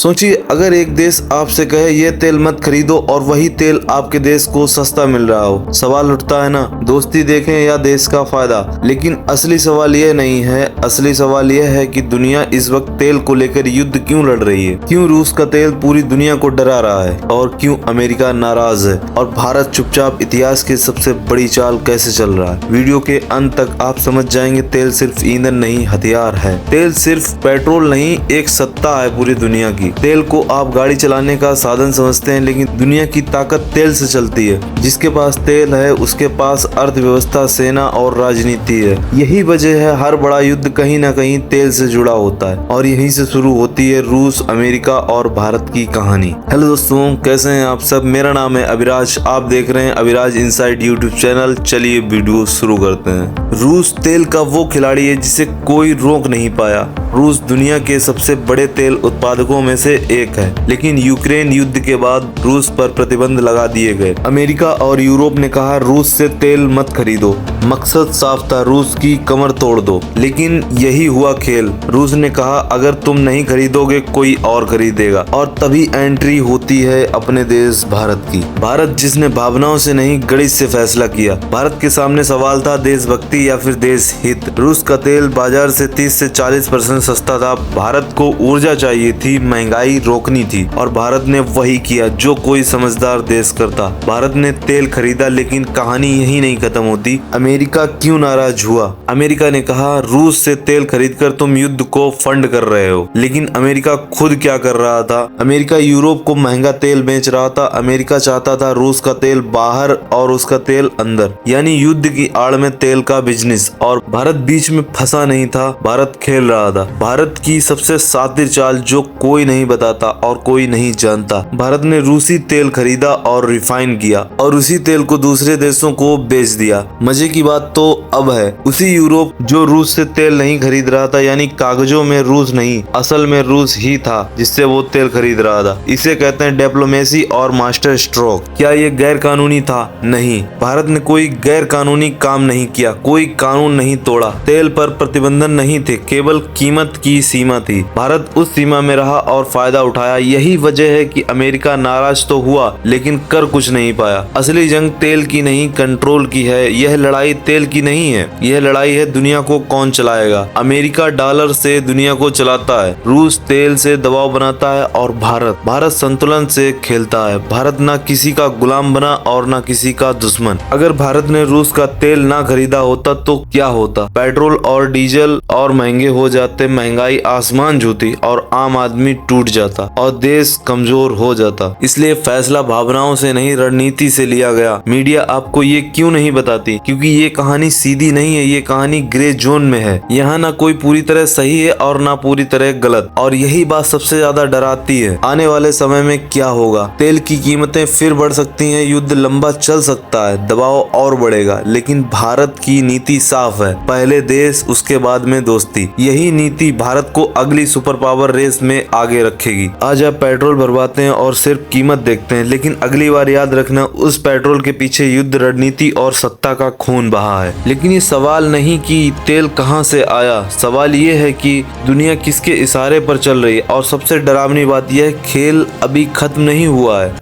सोचिए, अगर एक देश आपसे कहे ये तेल मत खरीदो और वही तेल आपके देश को सस्ता मिल रहा हो, सवाल उठता है ना, दोस्ती देखें या देश का फायदा। लेकिन असली सवाल यह नहीं है। असली सवाल यह है कि दुनिया इस वक्त तेल को लेकर युद्ध क्यों लड़ रही है, क्यों रूस का तेल पूरी दुनिया को डरा रहा है और क्यों अमेरिका नाराज है और भारत चुपचाप इतिहास की सबसे बड़ी चाल कैसे चल रहा है। वीडियो के अंत तक आप समझ जाएंगे तेल सिर्फ ईंधन नहीं, हथियार है। तेल सिर्फ पेट्रोल नहीं, एक सत्ता है पूरी दुनिया की। तेल को आप गाड़ी चलाने का साधन समझते हैं, लेकिन दुनिया की ताकत तेल से चलती है। जिसके पास तेल है उसके पास अर्थव्यवस्था, सेना और राजनीति है। यही वजह है हर बड़ा युद्ध कहीं ना कहीं तेल से जुड़ा होता है और यहीं से शुरू होती है रूस, अमेरिका और भारत की कहानी। हेलो दोस्तों, कैसे हैं आप सब। मेरा नाम है अभिराज, आप देख रहे हैं अभिराज इनसाइड यूट्यूब चैनल। चलिए वीडियो शुरू करते हैं। रूस तेल का वो खिलाड़ी है जिसे कोई रोक नहीं पाया। रूस दुनिया के सबसे बड़े तेल उत्पादकों में से एक है, लेकिन यूक्रेन युद्ध के बाद रूस पर प्रतिबंध लगा दिए गए। अमेरिका और यूरोप ने कहा रूस से तेल मत खरीदो। मकसद साफ था, रूस की कमर तोड़ दो। लेकिन यही हुआ खेल। रूस ने कहा अगर तुम नहीं खरीदोगे कोई और खरीदेगा, और तभी एंट्री होती है अपने देश भारत की। भारत जिसने भावनाओं से नहीं गणित से फैसला किया। भारत के सामने सवाल था देशभक्ति या फिर देश हित। रूस का तेल बाजार से 30 से 40% सस्ता था। भारत को ऊर्जा चाहिए थी, महंगाई रोकनी थी, और भारत ने वही किया जो कोई समझदार देश करता। भारत ने तेल खरीदा, लेकिन कहानी यही नहीं खत्म होती। अमेरिका क्यों नाराज हुआ? अमेरिका ने कहा रूस से तेल खरीदकर तुम युद्ध को फंड कर रहे हो। लेकिन अमेरिका खुद क्या कर रहा था? अमेरिका यूरोप को महंगा तेल बेच रहा था। अमेरिका चाहता था रूस का तेल बाहर और उसका तेल अंदर, यानी युद्ध की आड़ में तेल का बिजनेस। और भारत बीच में फंसा नहीं था, भारत खेल रहा था। भारत की सबसे शातिर चाल जो कोई नहीं बताता और कोई नहीं जानता। भारत ने रूसी तेल खरीदा और रिफाइन किया और उसी तेल को दूसरे देशों को बेच दिया। मजे की बात तो अब है, उसी यूरोप जो रूस से तेल नहीं खरीद रहा था, यानी कागजों में रूस नहीं, असल में रूस ही था जिससे वो तेल खरीद रहा था। इसे कहते हैं डिप्लोमेसी और मास्टर स्ट्रोक। क्या ये गैर कानूनी था? नहीं, भारत ने कोई गैर कानूनी काम नहीं किया, कोई कानून नहीं तोड़ा। तेल पर प्रतिबंधन नहीं थे, केवल कीमत की सीमा थी। भारत उस सीमा में रहा और फायदा उठाया। यही वजह है कि अमेरिका नाराज तो हुआ लेकिन कर कुछ नहीं पाया। असली जंग तेल की नहीं, कंट्रोल की है। यह लड़ाई तेल की नहीं है, यह लड़ाई है दुनिया को कौन चलाएगा। अमेरिका डॉलर से दुनिया को चलाता है, रूस तेल से दबाव बनाता है और भारत संतुलन से खेलता है। भारत ना किसी का गुलाम बना और ना किसी का दुश्मन। अगर भारत ने रूस का तेल ना खरीदा होता तो क्या होता? पेट्रोल और डीजल और महंगे हो जाते, महंगाई आसमान छूती और आम आदमी टूट जाता और देश कमजोर हो जाता। इसलिए फैसला भावनाओं से नहीं, रणनीति से लिया गया। मीडिया आपको ये क्यों नहीं बताती? क्योंकि ये कहानी सीधी नहीं है, ये कहानी ग्रे जोन में है। यहाँ ना कोई पूरी तरह सही है और ना पूरी तरह गलत, और यही बात सबसे ज्यादा डराती है। आने वाले समय में क्या होगा? तेल की कीमतें फिर बढ़ सकती हैं, युद्ध लंबा चल सकता है, दबाव और बढ़ेगा। लेकिन भारत की नीति साफ है, पहले देश उसके बाद में दोस्ती। यही नीति भारत को अगली सुपर पावर रेस में आगे रखेगी। आज आप पेट्रोल भरवाते हैं और सिर्फ कीमत देखते हैं, लेकिन अगली बार याद रखना उस पेट्रोल के पीछे युद्ध, रणनीति और सत्ता का खून बहा है। लेकिन ये सवाल नहीं कि तेल कहां से आया, सवाल ये है कि दुनिया किसके इशारे पर चल रही है। और सबसे डरावनी बात यह है, खेल अभी खत्म नहीं हुआ है।